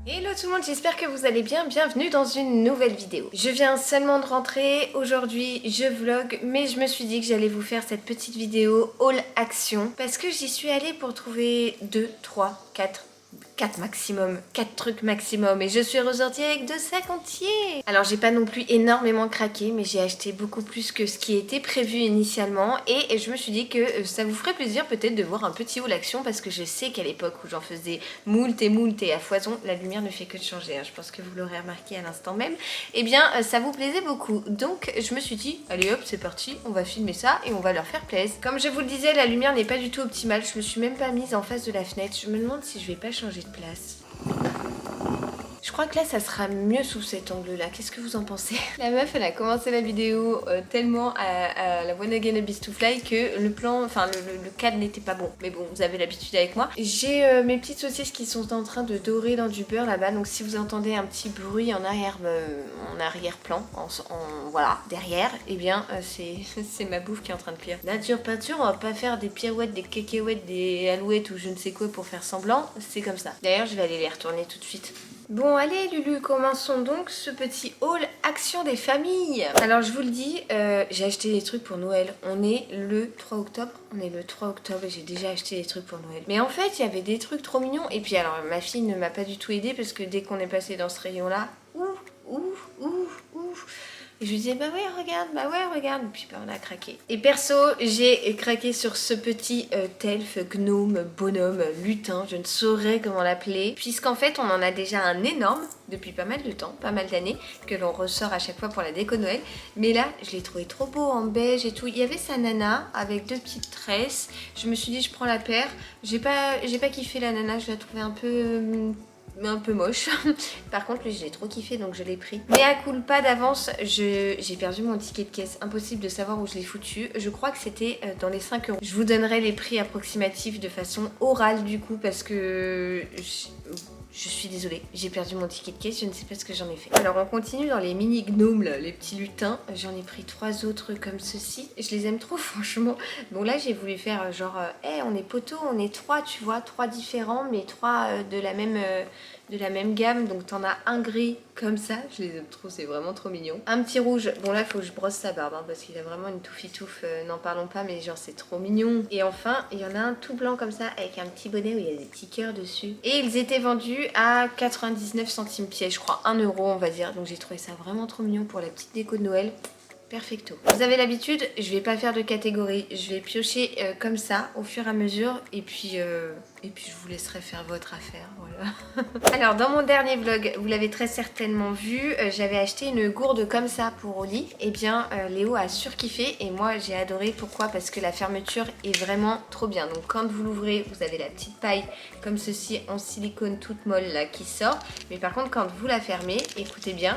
Hello tout le monde, j'espère que vous allez bien, bienvenue dans une nouvelle vidéo. Je viens seulement de rentrer, aujourd'hui je vlog, mais je me suis dit que j'allais vous faire cette petite vidéo haul action parce que j'y suis allée pour trouver 2, 3, 4 maximum, 4 trucs maximum et je suis ressortie avec 2 sacs entiers. Alors j'ai pas non plus énormément craqué mais j'ai acheté beaucoup plus que ce qui était prévu initialement et je me suis dit que ça vous ferait plaisir peut-être de voir un petit haul action parce que je sais qu'à l'époque où j'en faisais moult et à foison, la lumière ne fait que de changer, hein. Je pense que vous l'aurez remarqué à l'instant même, et bien ça vous plaisait beaucoup donc je me suis dit allez hop c'est parti, on va filmer ça et on va leur faire plaisir. Comme je vous le disais, la lumière n'est pas du tout optimale, je me suis même pas mise en face de la fenêtre, je me demande si je vais pas changer de place. Je crois que là ça sera mieux sous cet angle là, qu'est-ce que vous en pensez? La meuf elle a commencé la vidéo tellement à la One Again Abyss to Fly que le plan, enfin le cadre n'était pas bon. Mais bon, vous avez l'habitude avec moi. J'ai mes petites saucisses qui sont en train de dorer dans du beurre là-bas, donc si vous entendez un petit bruit en arrière-plan, voilà, derrière, et bien c'est ma bouffe qui est en train de cuire. Nature peinture, on va pas faire des pirouettes, des kékéouettes, des alouettes ou je ne sais quoi pour faire semblant, c'est comme ça. D'ailleurs je vais aller les retourner tout de suite. Bon allez Lulu, commençons donc ce petit haul action des familles. Alors je vous le dis, j'ai acheté des trucs pour Noël. On est le 3 octobre. Et j'ai déjà acheté des trucs pour Noël. Mais en fait, il y avait des trucs trop mignons. Et puis alors, ma fille ne m'a pas du tout aidée parce que dès qu'on est passé dans ce rayon-là, et je lui disais bah ouais regarde, et puis bah, on a craqué. Et perso j'ai craqué sur ce petit elfe, gnome, bonhomme, lutin, je ne saurais comment l'appeler, puisqu'en fait on en a déjà un énorme depuis pas mal de temps, pas mal d'années, que l'on ressort à chaque fois pour la déco Noël. Mais là je l'ai trouvé trop beau en beige et tout, il y avait sa nana avec 2 petites tresses, je me suis dit je prends la paire, j'ai pas kiffé la nana, je la trouvais un peu moche. Par contre lui je l'ai trop kiffé donc je l'ai pris. Mais à culpa d'avance, j'ai perdu mon ticket de caisse. Impossible de savoir où je l'ai foutu. Je crois que c'était dans les 5 euros. Je vous donnerai les prix approximatifs de façon orale du coup parce que je suis désolée, j'ai perdu mon ticket de caisse, je ne sais pas ce que j'en ai fait. Alors on continue dans les mini gnomes là, les petits lutins. J'en ai pris 3 autres comme ceci. Je les aime trop franchement. Bon là j'ai voulu faire genre, hey, on est poteaux, on est 3 tu vois, 3 différents mais 3 de la même gamme. Donc t'en as un gris comme ça, je les aime trop, c'est vraiment trop mignon. Un petit rouge, bon là faut que je brosse sa barbe hein, parce qu'il a vraiment une touffe, n'en parlons pas mais genre c'est trop mignon. Et enfin il y en a un tout blanc comme ça avec un petit bonnet où il y a des petits cœurs dessus. Et ils étaient vendus à 99 centimes pièce, je crois 1 euro on va dire. Donc j'ai trouvé ça vraiment trop mignon pour la petite déco de Noël. Perfecto. Vous avez l'habitude, je vais pas faire de catégorie, je vais piocher comme ça au fur et à mesure et puis je vous laisserai faire votre affaire, voilà. Alors dans mon dernier vlog, vous l'avez très certainement vu, j'avais acheté une gourde comme ça pour Oli. Et bien Léo a surkiffé et moi j'ai adoré. Pourquoi? Parce que la fermeture est vraiment trop bien. Donc quand vous l'ouvrez, vous avez la petite paille comme ceci en silicone toute molle là qui sort. Mais par contre quand vous la fermez, écoutez bien,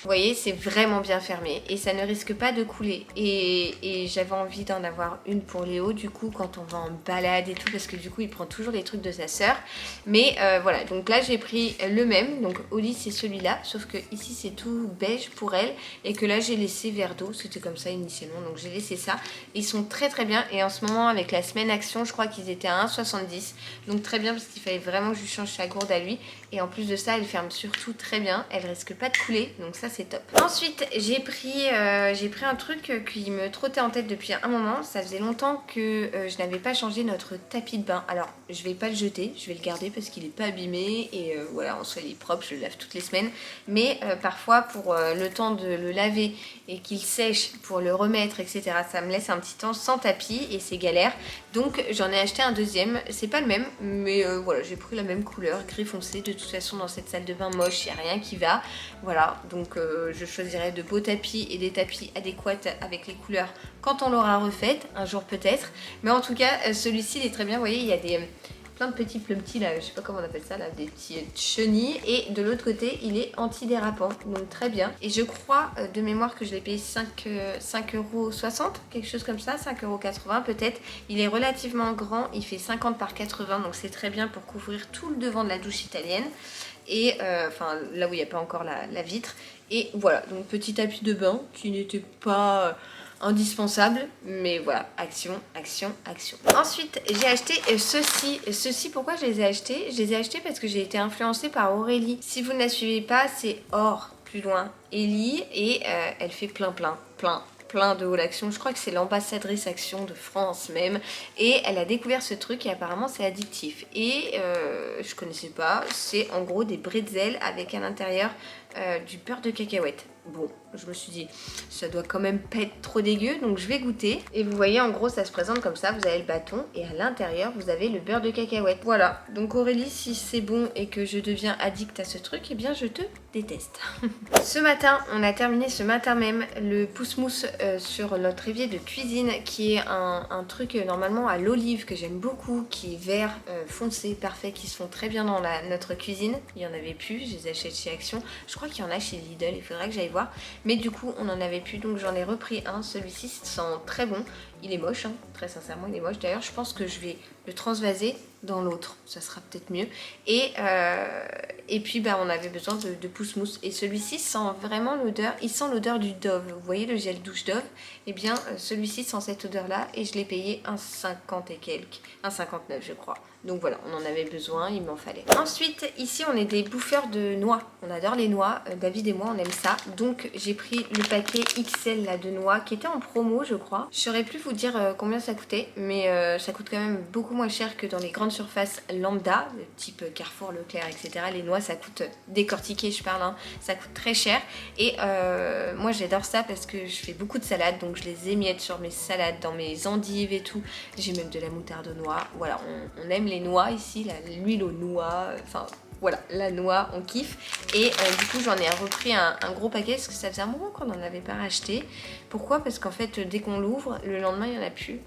vous voyez, c'est vraiment bien fermé et ça ne risque pas de couler. Et j'avais envie d'en avoir une pour Léo, du coup, quand on va en balade et tout, parce que du coup, il prend toujours les trucs de sa sœur. Mais voilà, donc là, j'ai pris le même. Donc, au lit, c'est celui-là, sauf que ici, c'est tout beige pour elle. Et que là, j'ai laissé vert d'eau. C'était comme ça initialement, donc j'ai laissé ça. Ils sont très très bien. Et en ce moment, avec la semaine action, je crois qu'ils étaient à 1,70. Donc, très bien, parce qu'il fallait vraiment que je lui change sa gourde à lui. Et en plus de ça, elle ferme surtout très bien. Elle risque pas de couler, donc ça, c'est top. Ensuite j'ai pris un truc qui me trottait en tête depuis un moment. Ça faisait longtemps que je n'avais pas changé notre tapis de bain. Alors je vais pas le jeter, je vais le garder parce qu'il est pas abîmé et voilà, en soi il est propre, je le lave toutes les semaines. Mais parfois pour le temps de le laver et qu'il sèche pour le remettre etc, ça me laisse un petit temps sans tapis et c'est galère. Donc j'en ai acheté un deuxième, c'est pas le même mais voilà, j'ai pris la même couleur, gris foncé. De toute façon dans cette salle de bain moche il n'y a rien qui va, voilà. Donc je choisirai de beaux tapis et des tapis adéquats avec les couleurs quand on l'aura refaite, un jour peut-être. Mais en tout cas, celui-ci il est très bien. Vous voyez, il y a plein de petits plumetis là, je sais pas comment on appelle ça là, des petits chenilles. Et de l'autre côté, il est antidérapant, donc très bien. Et je crois de mémoire que je l'ai payé 5,60 €, quelque chose comme ça, 5,80 € peut-être. Il est relativement grand, il fait 50 par 80, donc c'est très bien pour couvrir tout le devant de la douche italienne. Et enfin là où il n'y a pas encore la vitre. Et voilà, donc petit tapis de bain qui n'était pas indispensable, mais voilà, action, action, action. Ensuite, j'ai acheté ceci. Ceci, pourquoi je les ai achetés? Je les ai achetés parce que j'ai été influencée par Aurélie. Si vous ne la suivez pas, c'est Or, plus loin, Ellie, et elle fait plein de haul action. Je crois que c'est l'ambassadrice action de France même. Et elle a découvert ce truc et apparemment c'est addictif. Et je connaissais pas. C'est en gros des bretzels avec à l'intérieur du beurre de cacahuète. Bon, je me suis dit, ça doit quand même pas être trop dégueu, donc je vais goûter. Et vous voyez, en gros, ça se présente comme ça. Vous avez le bâton et à l'intérieur, vous avez le beurre de cacahuète. Voilà. Donc Aurélie, si c'est bon et que je deviens addict à ce truc, eh bien, je te déteste. Ce matin, on a terminé ce matin même le pousse-mousse sur notre évier de cuisine, qui est un truc normalement à l'olive que j'aime beaucoup, qui est vert, foncé, parfait, qui se font très bien dans notre cuisine. Il y en avait plus, je les achète chez Action. Je crois qu'il y en a chez Lidl, il faudrait que j'aille voir. Mais du coup, on n'en avait plus, donc j'en ai repris un. Celui-ci sent très bon. Il est moche, hein. Très sincèrement, il est moche. D'ailleurs, je pense que je vais le transvaser dans l'autre. Ça sera peut-être mieux. Et puis, bah, on avait besoin de pousse-mousse. Et celui-ci sent vraiment l'odeur. Il sent l'odeur du Dove. Vous voyez le gel douche Dove? Eh bien, celui-ci sent cette odeur-là. Et je l'ai payé 1,50 et quelques. 1,59 je crois. Donc voilà, on en avait besoin, il m'en fallait. Ensuite, ici, on est des bouffeurs de noix. On adore les noix. David et moi, on aime ça. Donc, j'ai pris le paquet XL là, de noix qui était en promo, je crois. Je saurais plus vous dire combien ça coûtait, mais ça coûte quand même beaucoup moins cher que dans les grandes surfaces lambda, type Carrefour, Leclerc, etc. Les noix, ça coûte décortiqué, je parle, hein, ça coûte très cher. Et moi, j'adore ça parce que je fais beaucoup de salades, donc je les émiette sur mes salades, dans mes endives et tout. J'ai même de la moutarde aux noix. Voilà, on aime les noix ici, l'huile aux noix, enfin voilà, la noix, on kiffe. Et du coup, j'en ai repris un gros paquet parce que ça faisait un moment qu'on n'en avait pas racheté. Pourquoi? Parce qu'en fait, dès qu'on l'ouvre, le lendemain, il n'y en a plus.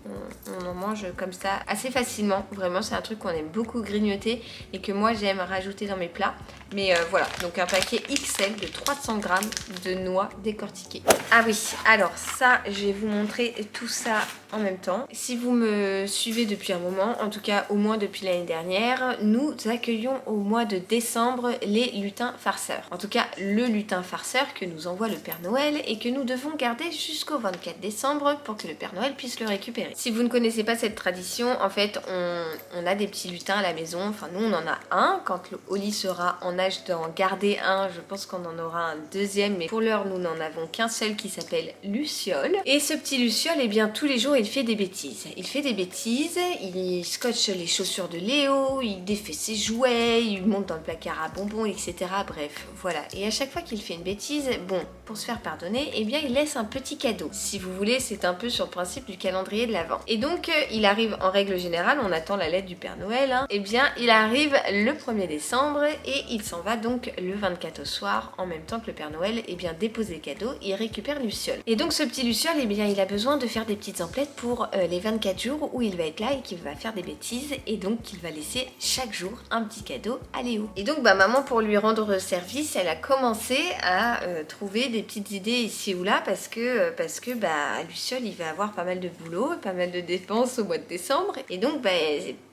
On en mange comme ça assez facilement. Vraiment, c'est un truc qu'on aime beaucoup grignoter et que moi, j'aime rajouter dans mes plats. Mais voilà, donc un paquet XL de 300 grammes de noix décortiquées. Ah oui, alors ça, je vais vous montrer tout ça en même temps. Si vous me suivez depuis un moment, en tout cas au moins depuis l'année dernière, nous accueillons au mois de décembre les lutins farceurs. En tout cas, le lutin farceur que nous envoie le Père Noël et que nous devons garder jusqu'au 24 décembre pour que le Père Noël puisse le récupérer. Si vous ne connaissez pas cette tradition, en fait, on a des petits lutins à la maison. Enfin, nous, on en a un. Quand le Oli sera en âge d'en garder un, je pense qu'on en aura un deuxième. Mais pour l'heure, nous n'en avons qu'un seul qui s'appelle Luciole. Et ce petit Luciole, eh bien, tous les jours, il fait des bêtises. Il fait des bêtises, il scotche les chaussures de Léo, il défait ses jouets, il monte dans le placard à bonbons, etc. Bref, voilà. Et à chaque fois qu'il fait une bêtise, bon, pour se faire pardonner, eh bien, il laisse un petit cadeau. Si vous voulez, c'est un peu sur le principe du calendrier de l'Avent. Et donc, il arrive en règle générale, on attend la lettre du Père Noël, hein, eh bien, il arrive le 1er décembre et il s'en va donc le 24 au soir, en même temps que le Père Noël, eh bien, déposer le cadeau, il récupère Luciole. Et donc, ce petit Luciole, eh bien, il a besoin de faire des petites emplettes pour les 24 jours où il va être là et qu'il va faire des bêtises, et donc il va laisser chaque jour un petit cadeau à Léo. Et donc, bah, maman, pour lui rendre service, elle a commencé à trouver des petites idées ici ou là parce que bah, Luciole, il va avoir pas mal de boulot, pas mal de dépenses au mois de décembre, et donc, bah,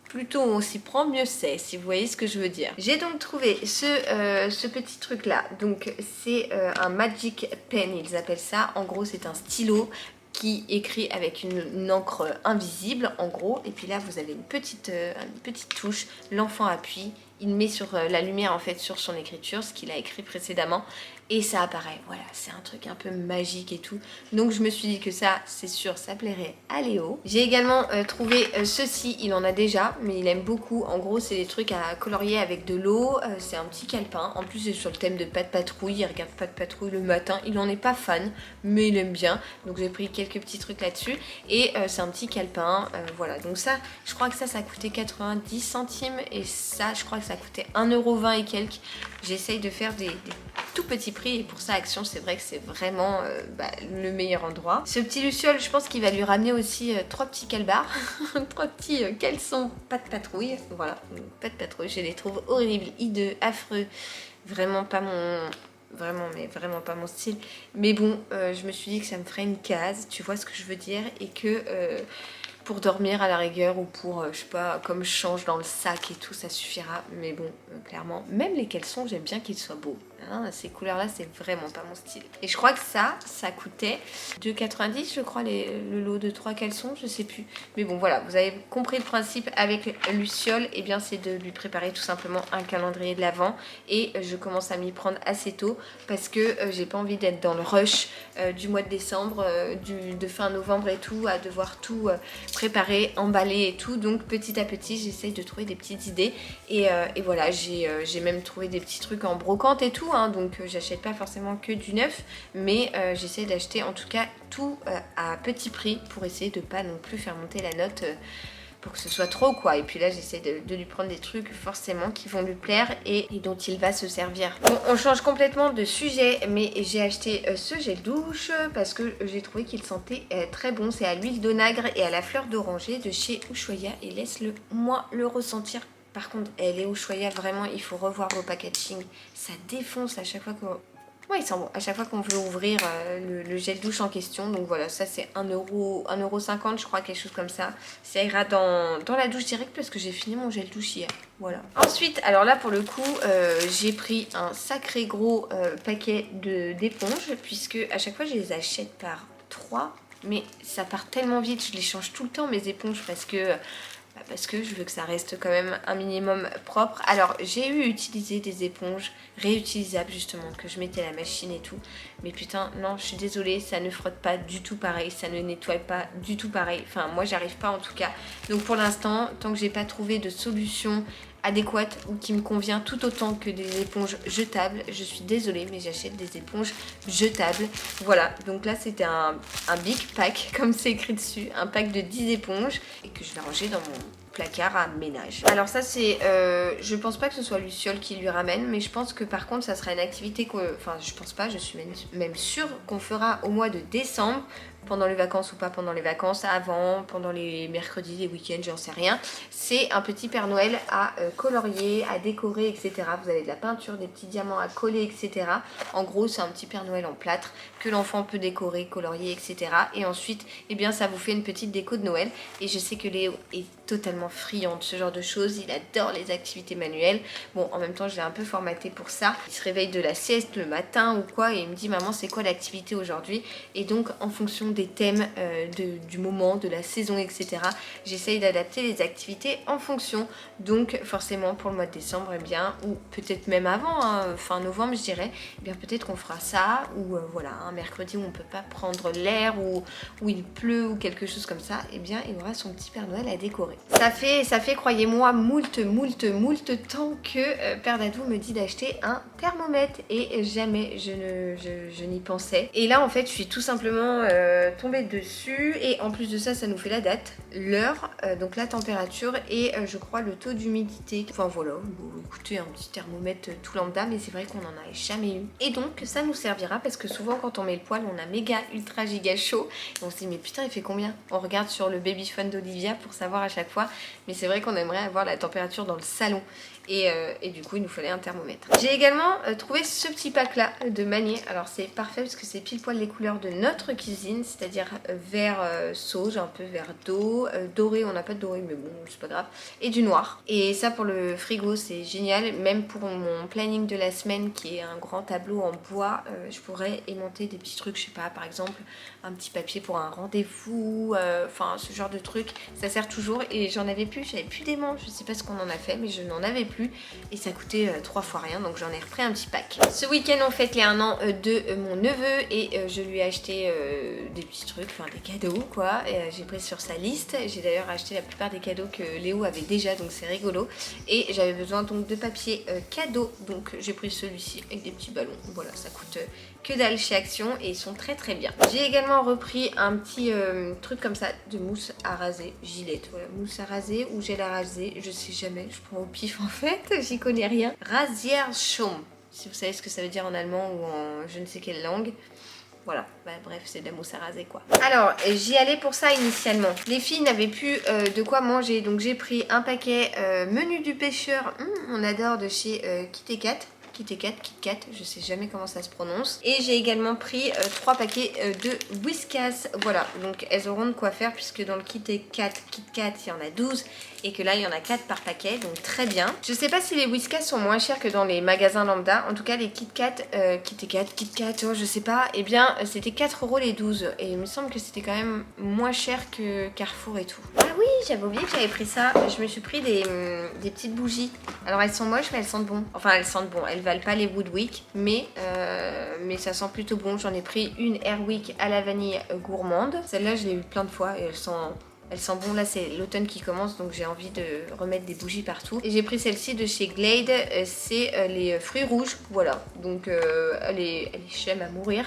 plutôt on s'y prend, mieux c'est, si vous voyez ce que je veux dire. J'ai donc trouvé ce petit truc là. Donc c'est un Magic Pen, ils appellent ça. En gros, c'est un stylo qui écrit avec une encre invisible en gros, et puis là vous avez une petite touche, l'enfant appuie, il met sur la lumière en fait sur son écriture, ce qu'il a écrit précédemment, et ça apparaît. Voilà, c'est un truc un peu magique et tout. Donc je me suis dit que ça, c'est sûr, ça plairait à Léo. J'ai également trouvé ceci, il en a déjà, mais il aime beaucoup. En gros, c'est des trucs à colorier avec de l'eau. C'est un petit calepin. En plus, c'est sur le thème de Pat' Patrouille. Il regarde Pat' Patrouille le matin. Il en est pas fan, mais il aime bien. Donc j'ai pris quelques petits trucs là-dessus. Et c'est un petit calepin. Voilà, donc ça, je crois que ça coûtait 90 centimes. Et ça, je crois que ça coûtait 1,20 € et quelques. J'essaye de faire des tout petits prix, et pour ça Action, c'est vrai que c'est vraiment le meilleur endroit. Ce petit Luciole, je pense qu'il va lui ramener aussi 3 petits calbars, 3 petits caleçons Pat' Patrouille. Voilà, Pat' Patrouille, je les trouve horribles, hideux, affreux, vraiment pas mon... Vraiment pas mon style. Mais bon, je me suis dit que ça me ferait une case, tu vois ce que je veux dire, et que pour dormir à la rigueur, ou pour, je sais pas, comme je change dans le sac et tout, ça suffira. Mais bon, clairement, même les caleçons, j'aime bien qu'ils soient beaux. Hein, ces couleurs-là, c'est vraiment pas mon style. Et je crois que ça coûtait 2,90 je crois, le lot de 3 caleçons, je sais plus. Mais bon, voilà, vous avez compris le principe avec Luciole, et bien c'est de lui préparer tout simplement un calendrier de l'Avent. Et je commence à m'y prendre assez tôt parce que j'ai pas envie d'être dans le rush du mois de décembre, de fin novembre et tout, à devoir tout préparer, emballer et tout. Donc petit à petit, j'essaye de trouver des petites idées. Et voilà, j'ai même trouvé des petits trucs en brocante et tout, hein, donc j'achète pas forcément que du neuf, mais j'essaie d'acheter en tout cas tout à petit prix pour essayer de pas non plus faire monter la note pour que ce soit trop quoi. Et puis là j'essaie de lui prendre des trucs forcément qui vont lui plaire et dont il va se servir. Bon, on change complètement de sujet, mais j'ai acheté ce gel douche parce que j'ai trouvé qu'il sentait très bon. C'est à l'huile d'onagre et à la fleur d'oranger de chez Ushuaïa, et laisse-le moi le ressentir. Par contre, elle est Ushuaïa, vraiment, il faut revoir vos packaging. Ça défonce à chaque fois que... Ouais, il sent bon. À chaque fois qu'on veut ouvrir le gel douche en question. Donc voilà, ça c'est 1,50 €, je crois, quelque chose comme ça. Ça ira dans la douche directe parce que j'ai fini mon gel douche hier. Voilà. Ensuite, alors là pour le coup, j'ai pris un sacré gros paquet d'éponges, puisque à chaque fois je les achète par 3. Mais ça part tellement vite, je les change tout le temps mes éponges parce que je veux que ça reste quand même un minimum propre. Alors j'ai utilisé des éponges réutilisables justement, que je mettais à la machine et tout, mais putain non, je suis désolée, ça ne frotte pas du tout pareil, ça ne nettoie pas du tout pareil, enfin moi j'arrive pas en tout cas. Donc pour l'instant, tant que j'ai pas trouvé de solution adéquate ou qui me convient tout autant que des éponges jetables, je suis désolée mais j'achète des éponges jetables. Voilà, donc là c'était un big pack comme c'est écrit dessus, un pack de 10 éponges et que je vais ranger dans mon placard à ménage. Alors ça c'est, je pense pas que ce soit Luciole qui lui ramène, mais je pense que par contre ça sera une activité enfin je pense pas, je suis même sûre qu'on fera au mois de décembre, pendant les vacances ou pas pendant les vacances, avant, pendant les mercredis, les week-ends, j'en sais rien. C'est un petit Père Noël à colorier, à décorer, etc. Vous avez de la peinture, des petits diamants à coller, etc. En gros, c'est un petit Père Noël en plâtre que l'enfant peut décorer, colorier, etc. Et ensuite, eh bien, ça vous fait une petite déco de Noël. Et je sais que Léo est totalement friand de ce genre de choses. Il adore les activités manuelles. Bon, en même temps, je l'ai un peu formaté pour ça. Il se réveille de la sieste le matin ou quoi et il me dit « Maman, c'est quoi l'activité aujourd'hui ?» Et donc, en fonction des thèmes du moment, de la saison, etc., j'essaye d'adapter les activités en fonction. Donc, forcément, pour le mois de décembre, eh bien, ou peut-être même avant, hein, fin novembre, je dirais, eh bien, peut-être qu'on fera ça, ou voilà, un mercredi où on peut pas prendre l'air, ou où il pleut, ou quelque chose comme ça, eh bien, il aura son petit Père Noël à décorer. Ça fait, croyez-moi, moult temps que Père Dadou me dit d'acheter un thermomètre et jamais je n'y pensais. Et là, en fait, je suis tout simplement tombée dessus et en plus de ça, ça nous fait la date, l'heure, donc la température et je crois le taux d'humidité. Enfin voilà, bon, écoutez, un petit thermomètre tout lambda, mais c'est vrai qu'on n'en a jamais eu. Et donc, ça nous servira parce que souvent, quand on met le poêle, on a méga ultra giga chaud. Et on se dit, mais putain, il fait combien? On regarde sur le babyphone d'Olivia pour savoir à chaque fois. Mais c'est vrai qu'on aimerait avoir la température dans le salon. Et du coup il nous fallait un thermomètre. J'ai également trouvé ce petit pack là de Magnier. Alors c'est parfait parce que c'est pile poil les couleurs de notre cuisine, c'est-à-dire vert sauge, un peu vert d'eau, doré, on n'a pas de doré mais bon c'est pas grave, et du noir. Et ça pour le frigo c'est génial, même pour mon planning de la semaine qui est un grand tableau en bois, je pourrais aimanter des petits trucs, je sais pas, par exemple un petit papier pour un rendez-vous, enfin ce genre de truc, ça sert toujours. Et j'en avais plus, j'avais plus d'aimants, je sais pas ce qu'on en a fait mais je n'en avais plus et ça coûtait 3 fois rien, donc j'en ai repris un petit pack. Ce week-end on fête les 1 an de mon neveu et je lui ai acheté des petits trucs, enfin des cadeaux quoi, j'ai pris sur sa liste. J'ai d'ailleurs acheté la plupart des cadeaux que Léo avait déjà, donc c'est rigolo, et j'avais besoin donc de papier cadeau, donc j'ai pris celui-ci avec des petits ballons. Voilà, ça coûte que dalle chez Action et ils sont très très bien. J'ai également repris un petit truc comme ça de mousse à raser, Gillette, voilà, mousse à raser ou gel à raser, je sais jamais, je prends au pif en fait, j'y connais rien. Rasierschaum, si vous savez ce que ça veut dire en allemand ou en je ne sais quelle langue. Voilà, bah, bref, c'est de la mousse à raser quoi. Alors, j'y allais pour ça initialement. Les filles n'avaient plus de quoi manger, donc j'ai pris un paquet menu du pêcheur, on adore, de chez Kit Kat, KitKat, je sais jamais comment ça se prononce. Et j'ai également pris 3 paquets de Whiskas. Voilà, donc elles auront de quoi faire puisque dans le KitKat, il y en a 12 et que là il y en a 4 par paquet, donc très bien. Je sais pas si les Whiskas sont moins chers que dans les magasins lambda, en tout cas les Kit Kat, oh, je sais pas, et bien c'était 4 € les 12 et il me semble que c'était quand même moins cher que Carrefour et tout. Ah oui, j'avais oublié que j'avais pris ça, je me suis pris des petites bougies. Alors elles sont moches mais elles sentent bon, enfin elles sentent bon, elles valent pas les Woodwick mais ça sent plutôt bon. J'en ai pris une Airwick à la vanille gourmande, celle-là je l'ai eu plein de fois et elle sent bon. Là c'est l'automne qui commence donc j'ai envie de remettre des bougies partout. Et j'ai pris celle-ci de chez Glade, c'est les fruits rouges. Voilà, donc elle est chème à mourir.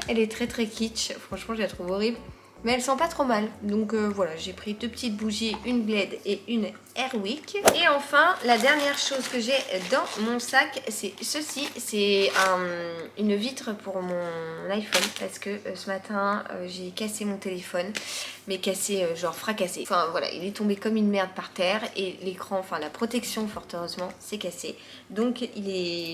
Elle est très très kitsch, franchement je la trouve horrible. Mais elle sent pas trop mal. Donc voilà, j'ai pris 2 petites bougies, une Glade et une Airwick. Et enfin, la dernière chose que j'ai dans mon sac, c'est ceci. C'est une vitre pour mon iPhone. Parce que ce matin, j'ai cassé mon téléphone. Mais cassé, genre fracassé. Enfin voilà, il est tombé comme une merde par terre. Et l'écran, enfin la protection, fort heureusement, c'est cassé. Donc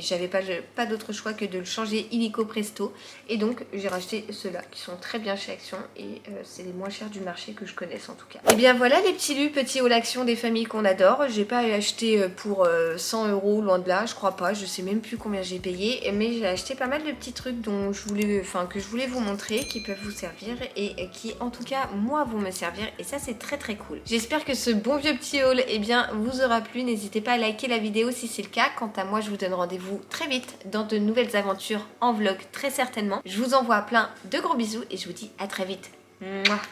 j'avais pas d'autre choix que de le changer illico presto. Et donc j'ai racheté ceux-là qui sont très bien chez Action. Et c'est les moins chers du marché que je connaisse en tout cas. Et bien voilà les petits lus, petits haul Action des familles qu'on adore. J'ai pas acheté pour 100 €, loin de là, je crois pas. Je sais même plus combien j'ai payé. Mais j'ai acheté pas mal de petits trucs dont que je voulais vous montrer, qui peuvent vous servir et qui en tout cas moi vont me servir. Et ça c'est très très cool. J'espère que ce bon vieux petit haul vous aura plu. N'hésitez pas à liker la vidéo si c'est le cas. Quant à moi je vous donne rendez-vous très vite dans de nouvelles aventures en vlog très certainement. Je vous envoie plein de gros bisous et je vous dis à très vite. Mouah.